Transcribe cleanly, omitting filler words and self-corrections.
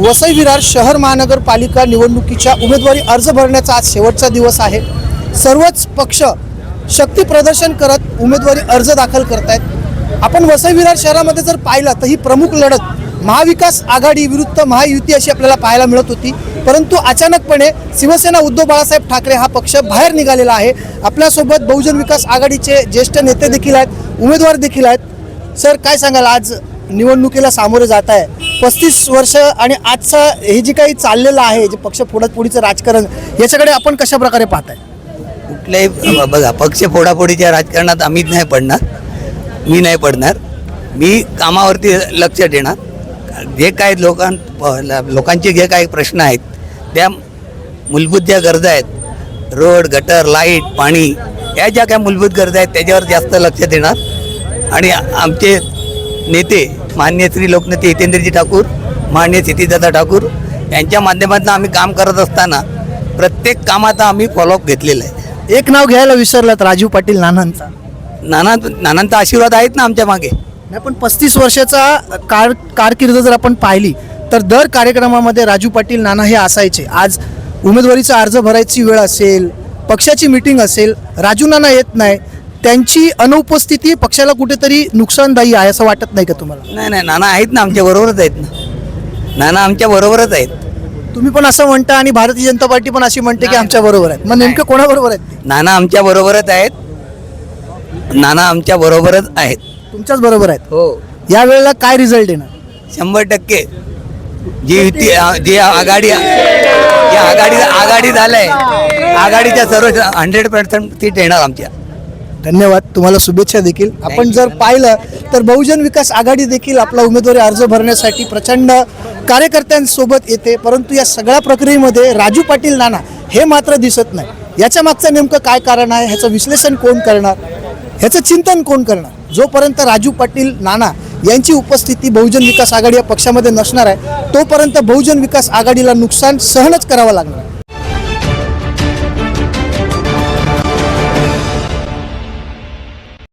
वसई विरार शहर महानगरपालिका निवडणुकीच्या उमेदवारी अर्ज भरण्याचा आज शेवटचा दिवस आहे। सर्वच पक्ष शक्ती प्रदर्शन करत उमेदवारी अर्ज दाखल करतायत। आपण वसई विरार शहरामध्ये जर पाहिलं तर ही प्रमुख लढत महाविकास आघाडी विरुद्ध महायुती अशी आपल्याला पाहायला मिळत होती, परंतु अचानकपणे शिवसेना उद्धव बाळासाहेब ठाकरे हा पक्ष बाहेर निघालेला आहे। आपल्यासोबत बहुजन विकास आघाडीचे ज्येष्ठ नेते देखील आहेत, उमेदवार देखील आहेत। सर, काय सांगाल, आज निवडणुकीला सामोरे जात आहे, 35 वर्ष आणि आजचा हे जे काही चाललेलं आहे, जे पक्ष फोडाफोडीचं राजकारण, याच्याकडे आपण कशा प्रकारे पाहताय? कुठल्याही बघा, पक्ष फोडाफोडीच्या राजकारणात आम्ही नाही पडणार, मी नाही पडणार। मी कामावरती लक्ष देणार। जे काही लोकांचे जे काही प्रश्न आहेत, त्या मूलभूत ज्या गरजा आहेत, रोड, गटर, लाईट, पाणी, या ज्या काही मूलभूत गरजा आहेत त्याच्यावर जास्त लक्ष देणार। आणि आमचे नेते माननीय श्री लोकनेते हितेंद्रजी ठाकूर, माननीय क्षितिजदादा ठाकूर यांच्या माध्यमातून आम्ही काम करत असताना प्रत्येक कामाचा आम्ही फॉलोअप घेतलेला आहे। एक नाव घ्यायला विसरलात, राजू पाटील नानांचा। नानांचा आशीर्वाद आहेत ना आमच्या मागे। नाही, पण 35 वर्षाचा कारकीर्द जर आपण पाहिली तर दर कार्यक्रमामध्ये राजू पाटील नाना हे असायचे। आज उमेदवारीचा अर्ज भरायची वेळ असेल, पक्षाची मीटिंग असेल, राजू नाना येत नाही, त्यांची अनुपस्थिती पक्षाला कुठेतरी नुकसानदायी आहे असं वाटत नाही का तुम्हाला? नाही, नाना आहेत ना, आमच्या बरोबरच आहेत ना, नाना आमच्या बरोबरच आहेत। तुम्ही पण असं म्हणता आणि भारतीय जनता पार्टी पण अशी म्हणते की आमच्या बरोबर आहेत, मग नेमकं कोणाबरोबर आहेत? नाना आमच्या बरोबरच आहेत, नाना आमच्या बरोबरच आहेत। तुमच्याच बरोबर आहेत? हो, या वेळेला काय रिझल्ट येणार? 100% जी आघाडी झालंय, आघाडीच्या सर्व 100% सीट येणार आमच्या। धन्यवाद, तुम्हाला शुभेच्छा देखील। आपण जर पाहिलं तर बहुजन विकास आघाडी देखील आपला उमेदवारी अर्ज भरण्यासाठी प्रचंड कार्यकर्त्यांसोबत येते, परंतु या सगळ्या प्रक्रियेमध्ये राजू पाटील नाना हे मात्र दिसत नाही। याच्या मागचं नेमकं काय कारण आहे, ह्याचं विश्लेषण कोण करणार, ह्याचं चिंतन कोण करणार? जोपर्यंत राजू पाटील नाना यांची उपस्थिती बहुजन विकास आघाडी या पक्षामध्ये नसणार आहे, तोपर्यंत बहुजन विकास आघाडीला नुकसान सहनच करावं लागणार।